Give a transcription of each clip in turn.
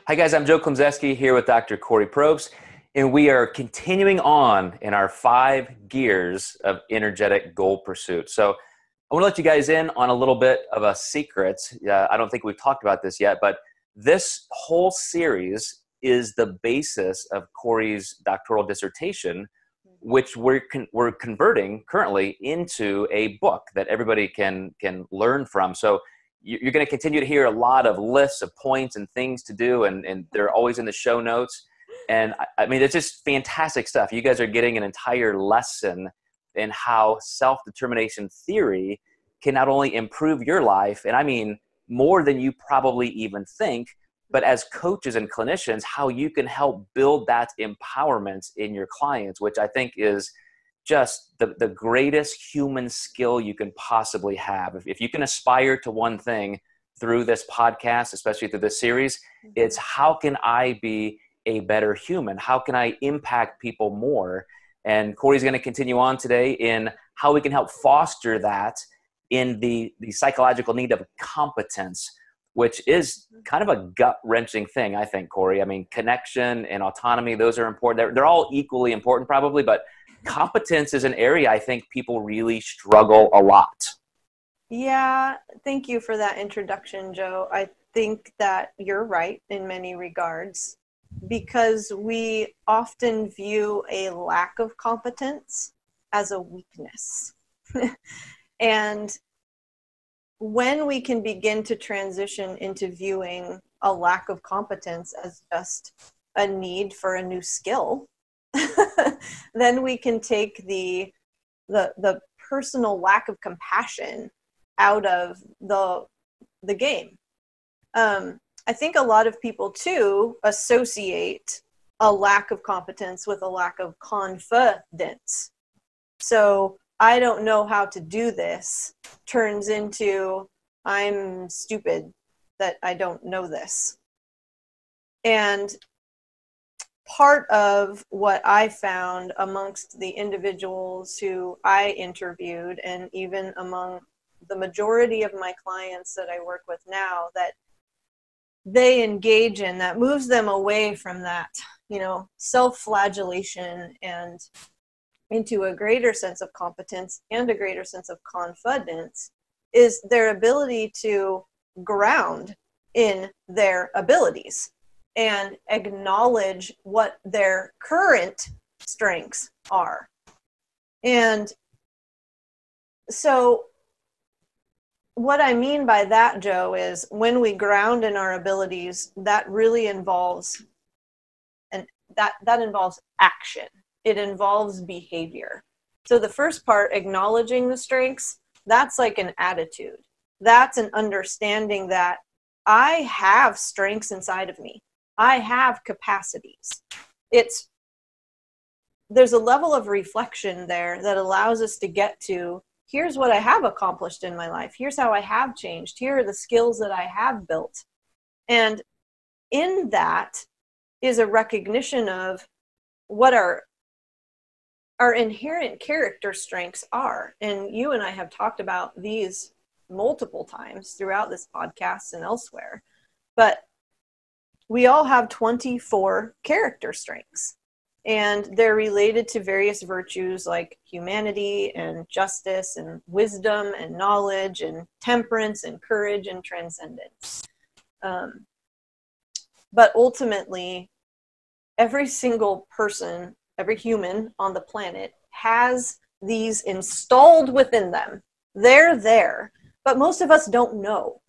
Hi guys, I'm Joe Klemczewski here with Dr. Kori Probst, and we are continuing on in our 5 gears of energetic goal pursuit. So I want to let you guys in on a little bit of a secret. I don't think we've talked about this yet, but this whole series is the basis of Kori's doctoral dissertation, which we're converting currently into a book that everybody can learn from. So you're going to continue to hear a lot of lists of points and things to do, and they're always in the show notes. And I mean, it's just fantastic stuff. You guys are getting an entire lesson in how self-determination theory can not only improve your life, and I mean more than you probably even think, but as coaches and clinicians, how you can help build that empowerment in your clients, which I think is just the greatest human skill you can possibly have. If you can aspire to one thing through this podcast, especially through this series, it's how can I be a better human? How can I impact people more? And Kori's going to continue on today in how we can help foster that in the psychological need of competence, which is kind of a gut-wrenching thing, I think, Kori. I mean, connection and autonomy, those are important. They're all equally important probably, but competence is an area I think people really struggle a lot. Yeah, thank you for that introduction, Joe. I think that you're right in many regards because we often view a lack of competence as a weakness. And when we can begin to transition into viewing a lack of competence as just a need for a new skill, then we can take the personal lack of compassion out of the game. I think a lot of people too associate a lack of competence with a lack of confidence. So I don't know how to do this turns into I'm stupid that I don't know this. And part of what I found amongst the individuals who I interviewed, and even among the majority of my clients that I work with now, that they engage in that moves them away from that, self-flagellation and into a greater sense of competence and a greater sense of confidence, is their ability to ground in their abilities and acknowledge what their current strengths are. And so what I mean by that, Joe, is when we ground in our abilities, that really involves, and that involves action. It involves behavior. So the first part, acknowledging the strengths, that's like an attitude. That's an understanding that I have strengths inside of me. I have capacities. There's a level of reflection there that allows us to get to, here's what I have accomplished in my life. Here's how I have changed. Here are the skills that I have built. And in that is a recognition of what our inherent character strengths are. And you and I have talked about these multiple times throughout this podcast and elsewhere. But we all have 24 character strengths, and they're related to various virtues like humanity and justice and wisdom and knowledge and temperance and courage and transcendence. But ultimately, every single person, every human on the planet has these installed within them. They're there, but most of us don't know.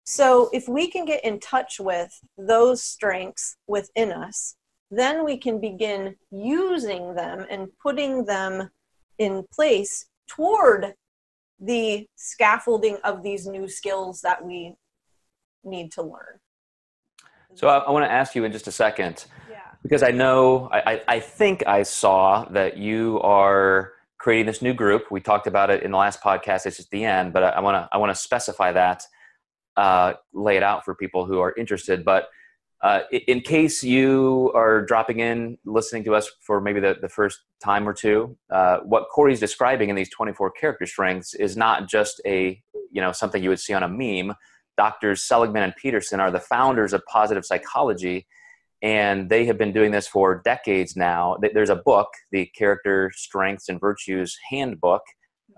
So if we can get in touch with those strengths within us, then we can begin using them and putting them in place toward the scaffolding of these new skills that we need to learn. So I want to ask you in just a second, Yeah. because I know, I think I saw that you are creating this new group. We talked about it in the last podcast. It's just the end, but I want to specify that, lay it out for people who are interested. But in case you are dropping in, listening to us for maybe the first time or two, what Kori's describing in these 24 character strengths is not just something you would see on a meme, Doctors Seligman and Peterson are the founders of positive psychology, and they have been doing this for decades now. There's a book, the Character, Strengths, and Virtues Handbook,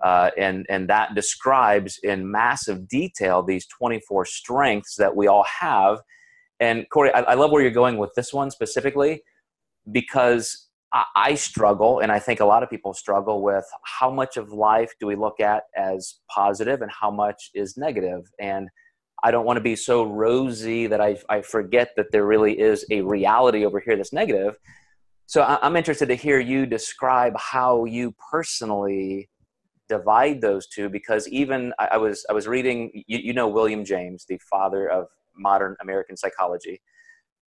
and that describes in massive detail these 24 strengths that we all have. And Kori, I love where you're going with this one specifically, because I struggle, and I think a lot of people struggle with how much of life do we look at as positive and how much is negative. And I don't want to be so rosy that I forget that there really is a reality over here that's negative. So I'm interested to hear you describe how you personally divide those two, because even I was reading, you know, William James, the father of modern American psychology.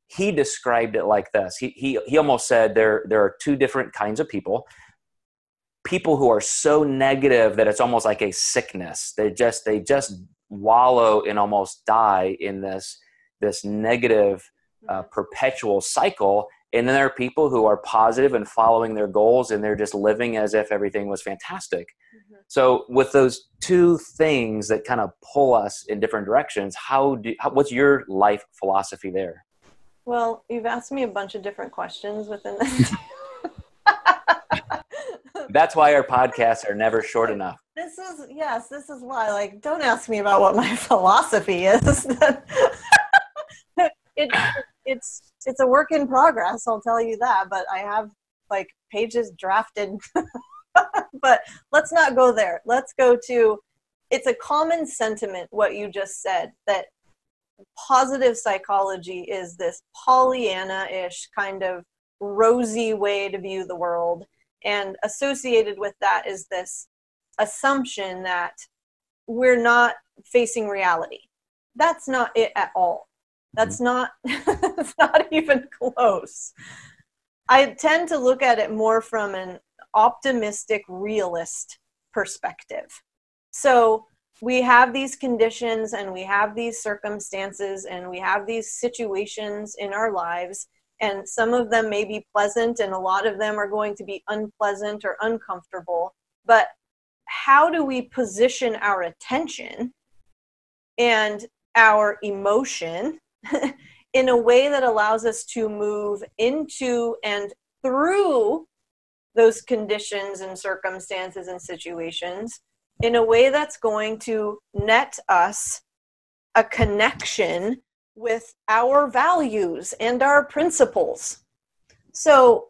He described it like this. He almost said there are two different kinds of people. People who are so negative that it's almost like a sickness. They just wallow and almost die in this negative perpetual cycle. And then there are people who are positive and following their goals, and they're just living as if everything was fantastic. Mm-hmm. So with those two things that kind of pull us in different directions, what's your life philosophy there? Well, you've asked me a bunch of different questions within this. That's why our podcasts are never short enough. This is why, like, don't ask me about what my philosophy is. It's a work in progress, I'll tell you that, but I have like pages drafted. But let's not go there. Let's go to, it's a common sentiment, what you just said, that positive psychology is this Pollyanna-ish kind of rosy way to view the world. And associated with that is this assumption that we're not facing reality. That's not it at all. That's not, it's not even close. I tend to look at it more from an optimistic, realist perspective. So we have these conditions and we have these circumstances and we have these situations in our lives, and some of them may be pleasant and a lot of them are going to be unpleasant or uncomfortable. But how do we position our attention and our emotion in a way that allows us to move into and through those conditions and circumstances and situations in a way that's going to net us a connection with our values and our principles? So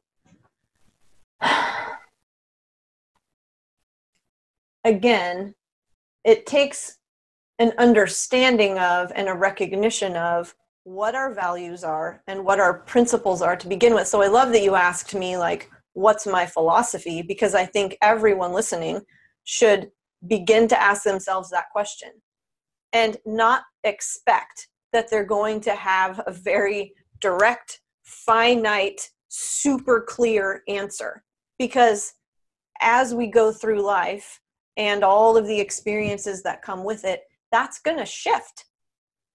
again, it takes an understanding of and a recognition of what our values are and what our principles are to begin with. So I love that you asked me, like, what's my philosophy? Because I think everyone listening should begin to ask themselves that question and not expect that they're going to have a very direct, finite, super clear answer. Because as we go through life and all of the experiences that come with it, that's going to shift.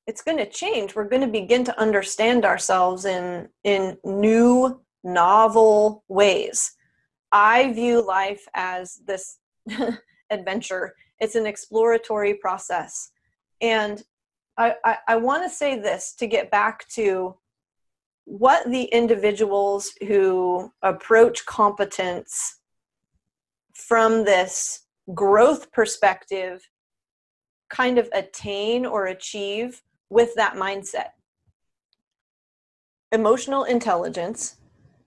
It's going to change. We're going to begin to understand ourselves in new, novel ways. I view life as this adventure. It's an exploratory process. And I want to say this to get back to what the individuals who approach competence from this growth perspective kind of attain or achieve with that mindset. Emotional intelligence,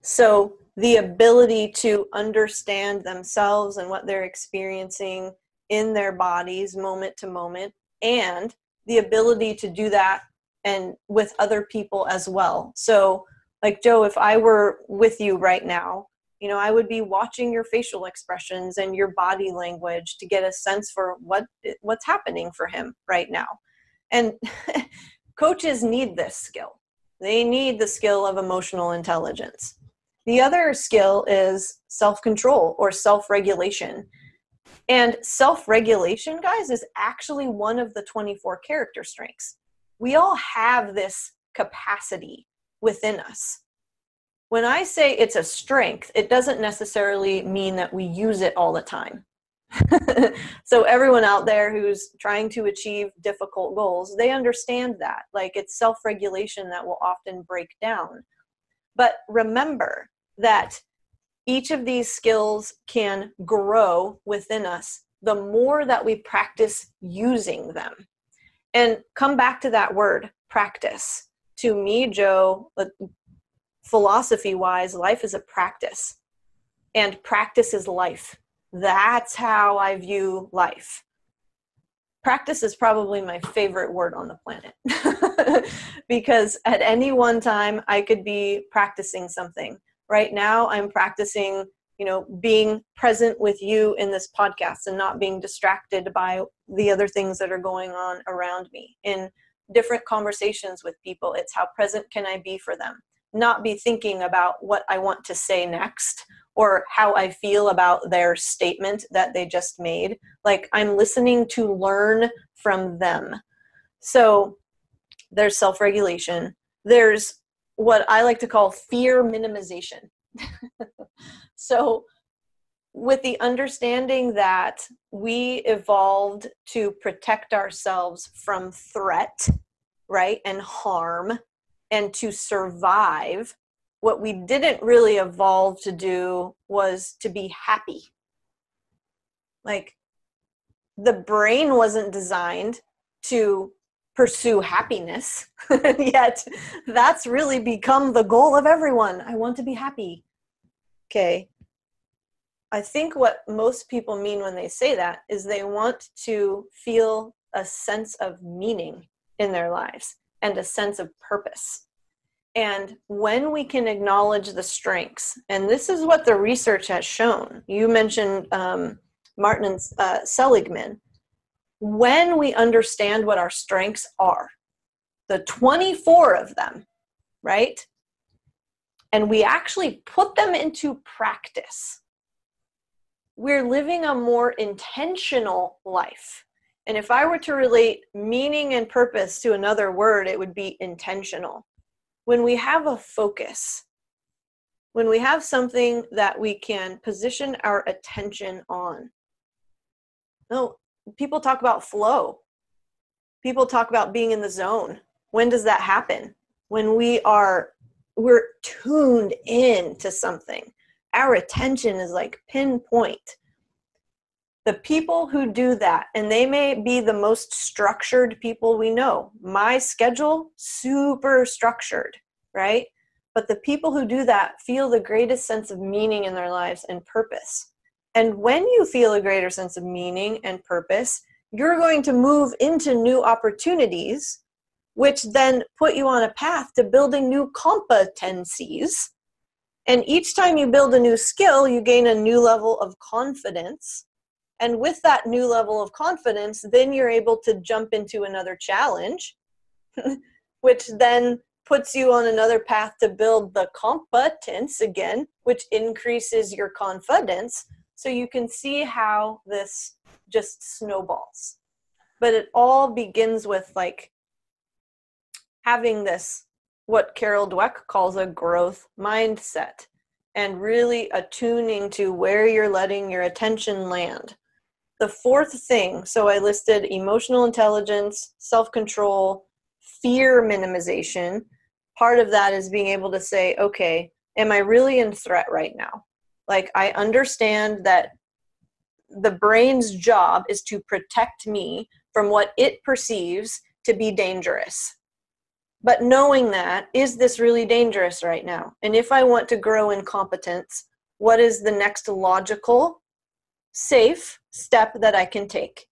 so the ability to understand themselves and what they're experiencing in their bodies moment to moment, and the ability to do that and with other people as well. So like, Joe, if I were with you right now, you know, I would be watching your facial expressions and your body language to get a sense for what's happening for him right now. And coaches need this skill. They need the skill of emotional intelligence. The other skill is self-control or self-regulation. And self-regulation, guys, is actually one of the 24 character strengths. We all have this capacity within us. When I say it's a strength, it doesn't necessarily mean that we use it all the time. So everyone out there who's trying to achieve difficult goals, they understand that. Like, it's self-regulation that will often break down. But remember that each of these skills can grow within us the more that we practice using them. And come back to that word, practice. To me, Joe, philosophy-wise, life is a practice. And practice is life. That's how I view life. Practice is probably my favorite word on the planet. Because at any one time, I could be practicing something. Right now, I'm practicing, being present with you in this podcast and not being distracted by the other things that are going on around me. In different conversations with people, it's how present can I be for them? Not be thinking about what I want to say next or how I feel about their statement that they just made. Like, I'm listening to learn from them. So there's self-regulation. There's what I like to call fear minimization. So with the understanding that we evolved to protect ourselves from threat, right, and harm, and to survive, what we didn't really evolve to do was to be happy. Like, the brain wasn't designed to pursue happiness, yet that's really become the goal of everyone. I want to be happy. Okay. I think what most people mean when they say that is they want to feel a sense of meaning in their lives and a sense of purpose. And when we can acknowledge the strengths, and this is what the research has shown, you mentioned Martin and Seligman, when we understand what our strengths are, the 24 of them, right? And we actually put them into practice, we're living a more intentional life. And if I were to relate meaning and purpose to another word, it would be intentional. When we have a focus, when we have something that we can position our attention on. No, people talk about flow. People talk about being in the zone. When does that happen? When we're tuned in to something. Our attention is like pinpoint. The people who do that, and they may be the most structured people we know. My schedule, super structured, right? But the people who do that feel the greatest sense of meaning in their lives and purpose. And when you feel a greater sense of meaning and purpose, you're going to move into new opportunities, which then put you on a path to building new competencies. And each time you build a new skill, you gain a new level of confidence. And with that new level of confidence, then you're able to jump into another challenge, which then puts you on another path to build the competence again, which increases your confidence. So you can see how this just snowballs. But it all begins with like having this, what Carol Dweck calls a growth mindset, and really attuning to where you're letting your attention land. The fourth thing, so I listed emotional intelligence, self-control, fear minimization. Part of that is being able to say, okay, am I really in threat right now? Like, I understand that the brain's job is to protect me from what it perceives to be dangerous. But knowing that, is this really dangerous right now? And if I want to grow in competence, what is the next logical, safe step that I can take?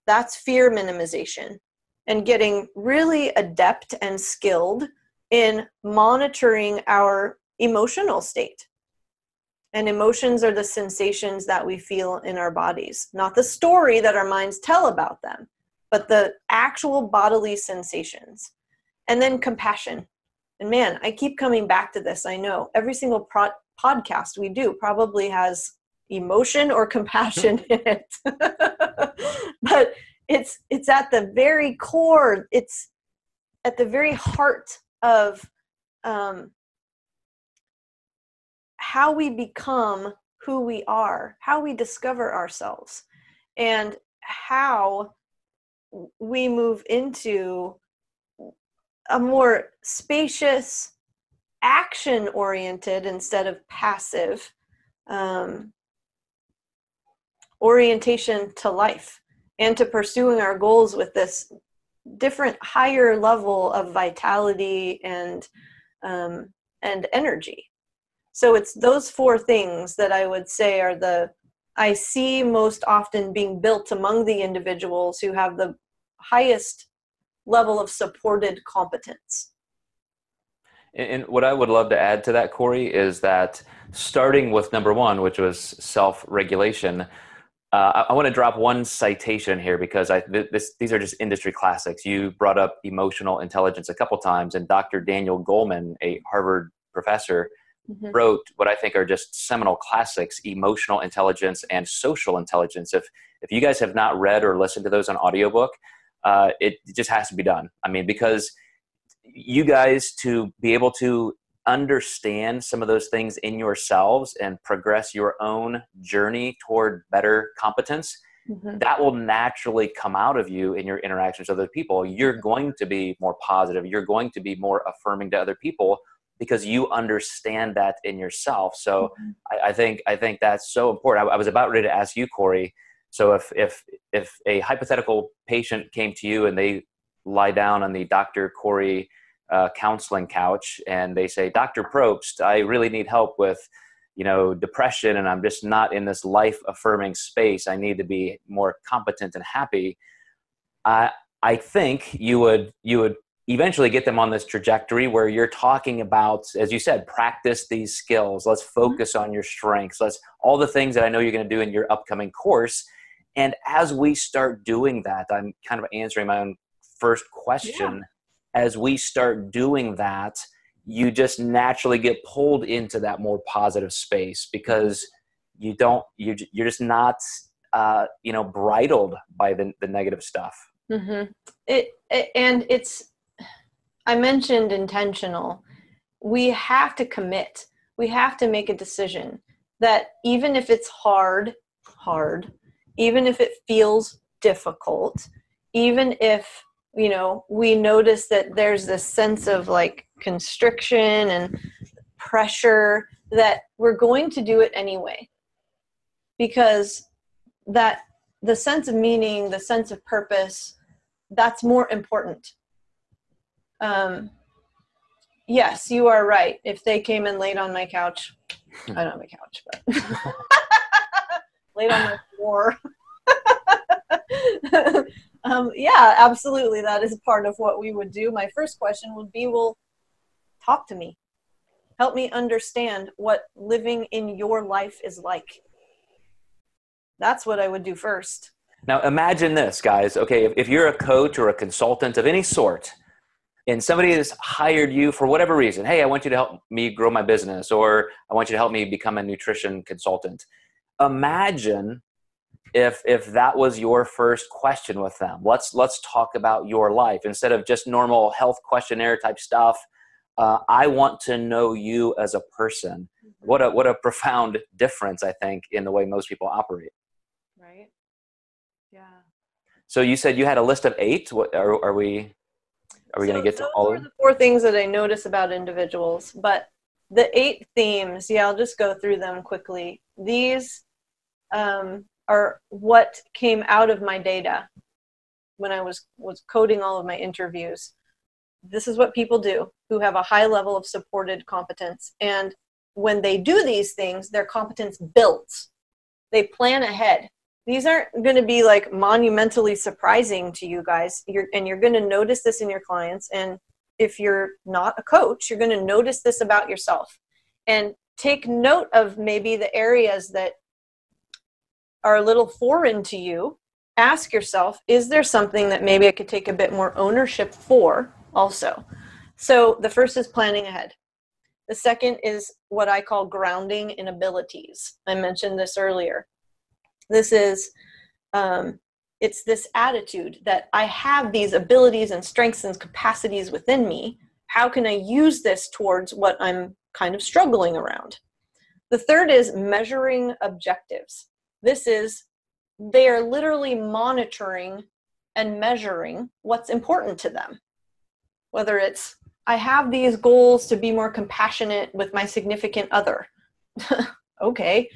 That's fear minimization, and getting really adept and skilled in monitoring our emotional state. And emotions are the sensations that we feel in our bodies, not the story that our minds tell about them, but the actual bodily sensations. And then compassion. And man, I keep coming back to this. I know every single podcast we do probably has emotion or compassion in it. But it's at the very core. It's at the very heart of how we become who we are, how we discover ourselves. and how we move into a more spacious, action-oriented instead of passive orientation to life and to pursuing our goals with this different, higher level of vitality and energy. So it's those four things that I would say are I see most often being built among the individuals who have the highest level of supported competence. And what I would love to add to that, Kori, is that starting with number one, which was self-regulation, I want to drop one citation here because these are just industry classics. You brought up emotional intelligence a couple times, and Dr. Daniel Goleman, a Harvard professor, wrote what I think are just seminal classics: Emotional Intelligence and Social Intelligence. If you guys have not read or listened to those on audiobook, it just has to be done. I mean, because you guys, to be able to understand some of those things in yourselves and progress your own journey toward better competence, that will naturally come out of you in your interactions with other people. You're going to be more positive. You're going to be more affirming to other people because you understand that in yourself. So I think that's so important. I was about ready to ask you, Kori. So if a hypothetical patient came to you and they lie down on the Dr. Kori counseling couch and they say, Dr. Probst, I really need help with, depression, and I'm just not in this life affirming space. I need to be more competent and happy. I think you would eventually get them on this trajectory where you're talking about, as you said, practice these skills. Let's focus on your strengths. All the things that I know you're going to do in your upcoming course. And as we start doing that, I'm kind of answering my own first question. Yeah. As we start doing that, you just naturally get pulled into that more positive space because you're just not, bridled by the negative stuff. I mentioned intentional. We have to commit. We have to make a decision that even if it's hard, even if it feels difficult, even if, we notice that there's this sense of like constriction and pressure, that we're going to do it anyway. Because the sense of meaning, the sense of purpose, that's more important. Yes, you are right. If they came and laid on my couch, I don't have a couch, but laid on my floor. Yeah, absolutely. That is part of what we would do. My first question would be, well, talk to me. Help me understand what living in your life is like. That's what I would do first. Now imagine this, guys. Okay, if you're a coach or a consultant of any sort, and somebody has hired you for whatever reason, hey, I want you to help me grow my business, or I want you to help me become a nutrition consultant. Imagine if that was your first question with them. Let's talk about your life instead of just normal health questionnaire type stuff. I want to know you as a person. What a profound difference, I think, in the way most people operate. Right. Yeah. So you said you had a list of 8. What are we going to get to all of them? Those are the 4 things that I notice about individuals, but the 8 themes, I'll just go through them quickly. These are what came out of my data when I was coding all of my interviews. This is what people do who have a high level of supported competence. And when they do these things, their competence builds. They plan ahead. These aren't going to be like monumentally surprising to you guys. You're going to notice this in your clients. And if you're not a coach, you're going to notice this about yourself. And take note of maybe the areas that are a little foreign to you. Ask yourself, is there something that maybe I could take a bit more ownership for also? So the first is planning ahead. The second is what I call grounding in abilities. I mentioned this earlier. This is, it's this attitude that I have these abilities and strengths and capacities within me. How can I use this towards what I'm kind of struggling around? The third is measuring objectives. This is they are literally monitoring and measuring what's important to them. Whether it's, I have these goals to be more compassionate with my significant other. Okay.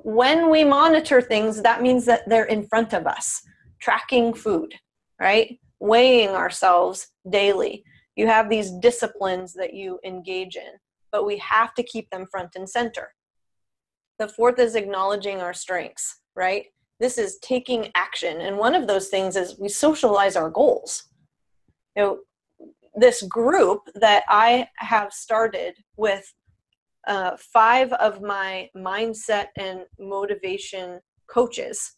When we monitor things, that means that they're in front of us. Tracking food, right? Weighing ourselves daily. You have these disciplines that you engage in, but we have to keep them front and center. The fourth is acknowledging our strengths, right? This is taking action. And one of those things is we socialize our goals. You know, this group that I have started with 5 of my mindset and motivation coaches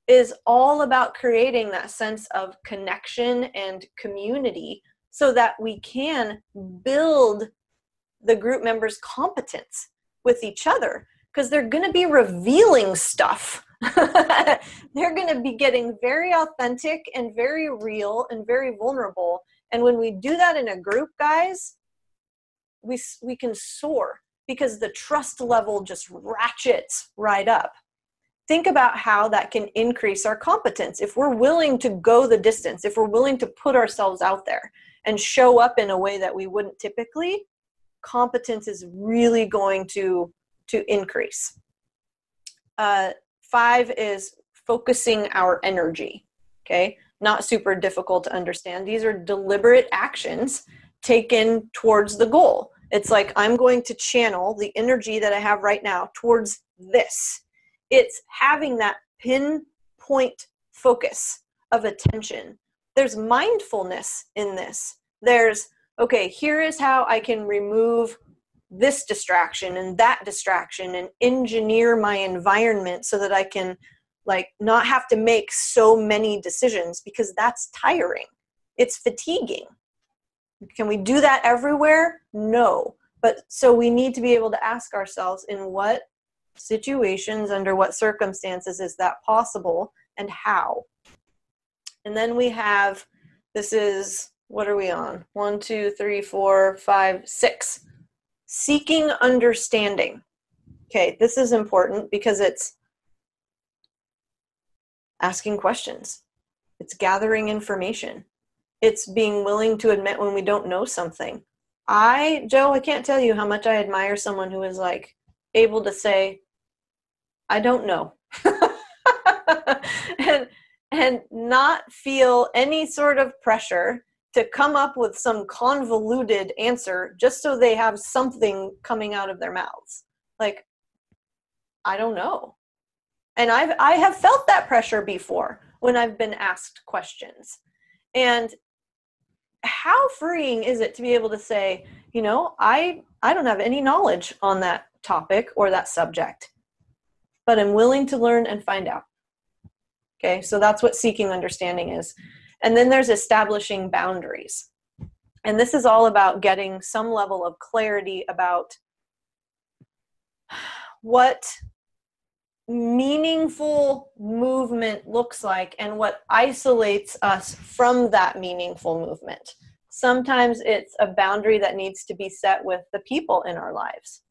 is all about creating that sense of connection and community so that we can build the group members' competence with each other, because they're going to be revealing stuff. They're going to be getting very authentic and very real and very vulnerable. And when we do that in a group, guys, we can soar, because the trust level just ratchets right up. Think about how that can increase our competence. If we're willing to go the distance, if we're willing to put ourselves out there and show up in a way that we wouldn't typically, competence is really going to increase. 5 is focusing our energy. Okay, not super difficult to understand. These are deliberate actions taken towards the goal. It's like, I'm going to channel the energy that I have right now towards this. It's having that pinpoint focus of attention. There's mindfulness in this. There's, okay, here is how I can remove this distraction and that distraction and engineer my environment so that I can not have to make so many decisions, because that's tiring. It's fatiguing. Can we do that everywhere? No. But so we need to be able to ask ourselves, in what situations, under what circumstances is that possible, and how? And then we have, this is, what are we on? 1, 2, 3, 4, 5, 6. Seeking understanding. Okay, this is important because it's asking questions. It's gathering information. It's being willing to admit when we don't know something. Joe, I can't tell you how much I admire someone who is able to say, I don't know. and not feel any sort of pressure to come up with some convoluted answer just so they have something coming out of their mouths. I don't know. And I have felt that pressure before when I've been asked questions. And how freeing is it to be able to say, I don't have any knowledge on that topic or that subject, but I'm willing to learn and find out. Okay, so that's what seeking understanding is. And then there's establishing boundaries. And this is all about getting some level of clarity about what meaningful movement looks like and what isolates us from that meaningful movement. Sometimes it's a boundary that needs to be set with the people in our lives,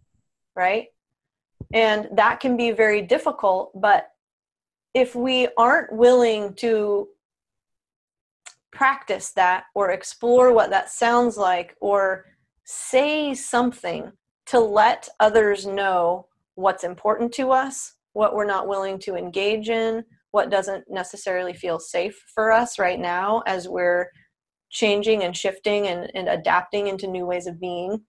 right? And that can be very difficult, but if we aren't willing to practice that or explore what that sounds like or say something to let others know what's important to us, what we're not willing to engage in, what doesn't necessarily feel safe for us right now as we're changing and shifting and adapting into new ways of being,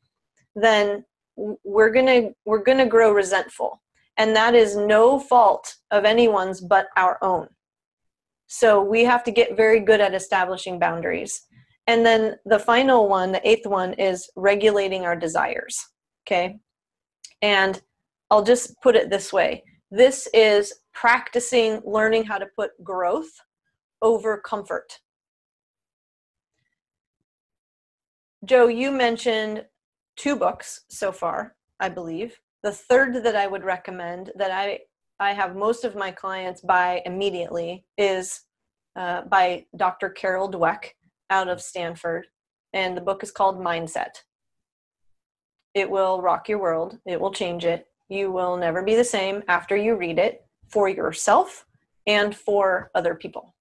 then we're gonna grow resentful. And that is no fault of anyone's but our own. So we have to get very good at establishing boundaries. And then the final one, the 8th one, is regulating our desires. Okay. And I'll just put it this way. This is practicing learning how to put growth over comfort. Joe, you mentioned 2 books so far, I believe. The third that I would recommend, that I have most of my clients buy immediately, is by Dr. Carol Dweck out of Stanford. And the book is called Mindset. It will rock your world. It will change it. You will never be the same after you read it. for yourself and for other people.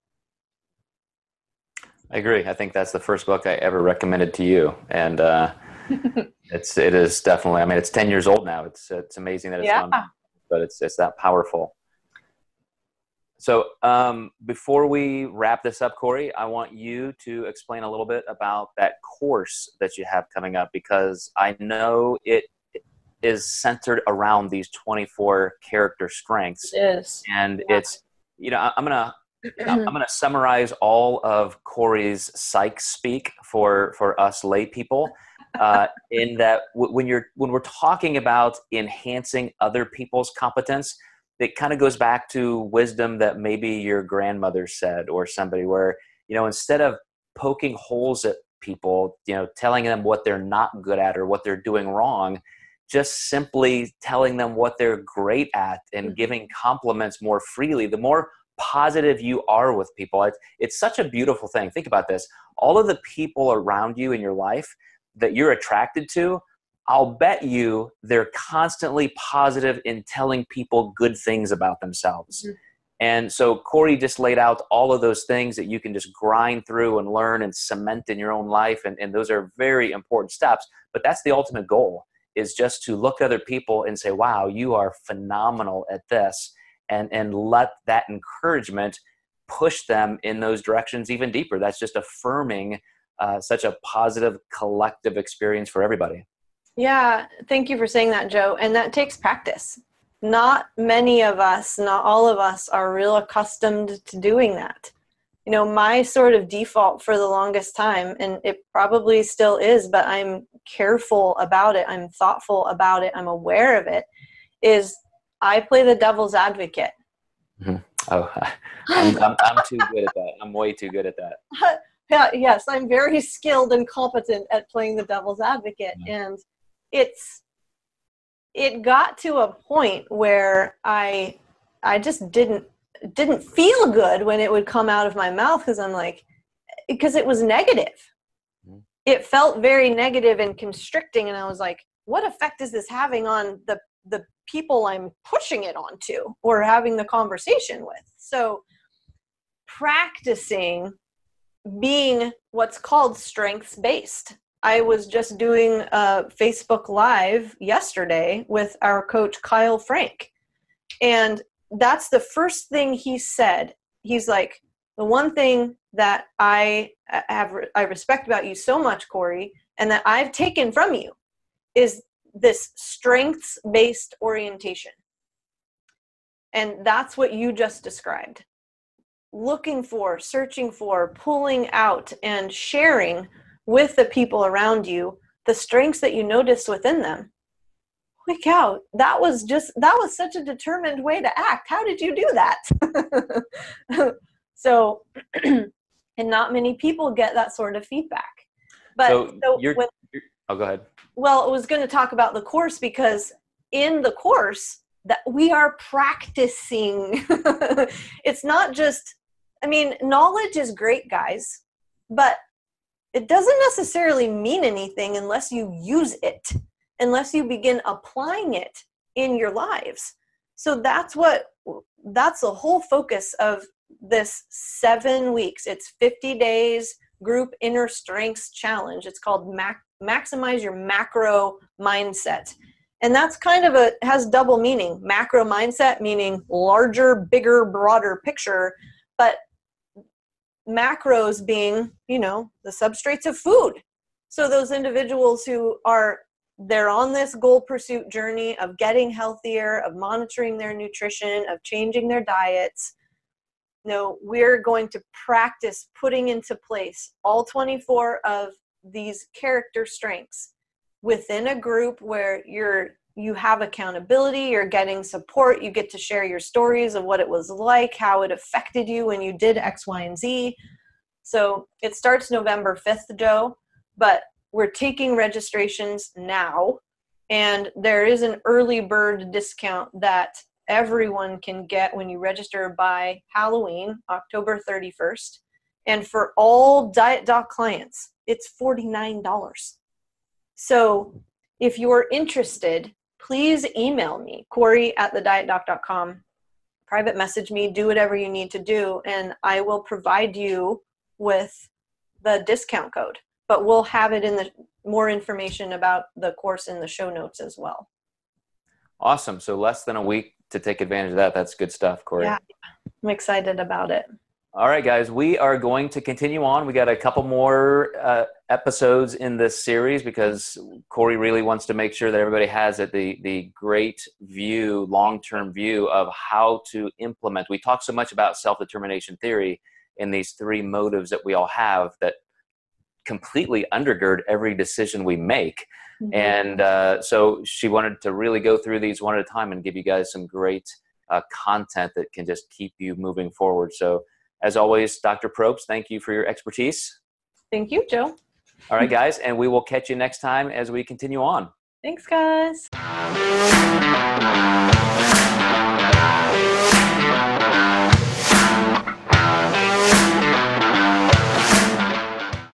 I agree. I think that's the first book I ever recommended to you. And it is definitely, I mean, it's 10 years old now. It's amazing that it's gone, but it's that powerful. So before we wrap this up, Kori, I want you to explain a little bit about that course that you have coming up, because I know it is centered around these 24 character strengths. It is. And it's, I'm going to summarize all of Kori's psych speak for us lay people, in that when we're talking about enhancing other people's competence, it kind of goes back to wisdom that maybe your grandmother said, or somebody, where, instead of poking holes at people, telling them what they're not good at or what they're doing wrong, just simply telling them what they're great at and giving compliments more freely, the more positive you are with people. It's such a beautiful thing. Think about this. All of the people around you in your life that you're attracted to, I'll bet you they're constantly positive in telling people good things about themselves. Mm-hmm. And so Kori just laid out all of those things that you can just grind through and learn and cement in your own life. And those are very important steps. But that's the ultimate goal, is just to look at other people and say, wow, you are phenomenal at this. And let that encouragement push them in those directions even deeper. That's just affirming such a positive collective experience for everybody. Yeah, thank you for saying that, Joe. And that takes practice. Not many of us, not all of us, are real accustomed to doing that. My sort of default for the longest time, and it probably still is, but I'm careful about it, I'm thoughtful about it, I'm aware of it, is I play the devil's advocate. Mm-hmm. Oh, I'm too good at that. I'm way too good at that. Yeah, yes, I'm very skilled and competent at playing the devil's advocate. Mm-hmm. And it got to a point where I just didn't feel good when it would come out of my mouth, because it was negative. Mm-hmm. It felt very negative and constricting, and I was like, what effect is this having on the people I'm pushing it onto or having the conversation with? So practicing being what's called strengths-based. I was just doing a Facebook Live yesterday with our coach, Kyle Frank. And that's the first thing he said. He's like, the one thing that I respect about you so much, Kori, and that I've taken from you is this strengths-based orientation. And that's what you just described. Looking for, searching for, pulling out, and sharing with the people around you the strengths that you noticed within them. Holy cow, that was such a determined way to act. How did you do that? So, and not many people get that sort of feedback. But oh, go ahead. Well, I was going to talk about the course, because in the course that we are practicing. It's not just, knowledge is great, guys, but it doesn't necessarily mean anything unless you use it, unless you begin applying it in your lives. So that's the whole focus of this 7 weeks. It's 50 days group inner strengths challenge. It's called Maximize Your Macro Mindset. And that's kind of has double meaning. Macro mindset meaning larger, bigger, broader picture, but macros being, the substrates of food. So those individuals who they're on this goal pursuit journey of getting healthier, of monitoring their nutrition, of changing their diets, we're going to practice putting into place all 24 of these character strengths within a group where you have accountability, you're getting support, you get to share your stories of what it was like, how it affected you when you did X, Y, and Z. So it starts November 5th, Joe, but we're taking registrations now, and there is an early bird discount that everyone can get when you register by Halloween, October 31st. And for all Diet Doc clients, it's $49. So if you're interested, please email me, Kori@thedietdoc.com, private message me, do whatever you need to do, and I will provide you with the discount code. But we'll have it in the more information about the course in the show notes as well. Awesome. So less than a week to take advantage of that. That's good stuff, Kori. Yeah, I'm excited about it. All right, guys, we are going to continue on. We got a couple more episodes in this series because Kori really wants to make sure that everybody has the great view, long-term view of how to implement. We talk so much about self-determination theory and these three motives that we all have that completely undergird every decision we make. Mm-hmm. And so she wanted to really go through these one at a time and give you guys some great content that can just keep you moving forward. So as always, Dr. Probst, thank you for your expertise. Thank you, Joe. All right, guys, and we will catch you next time as we continue on. Thanks, guys.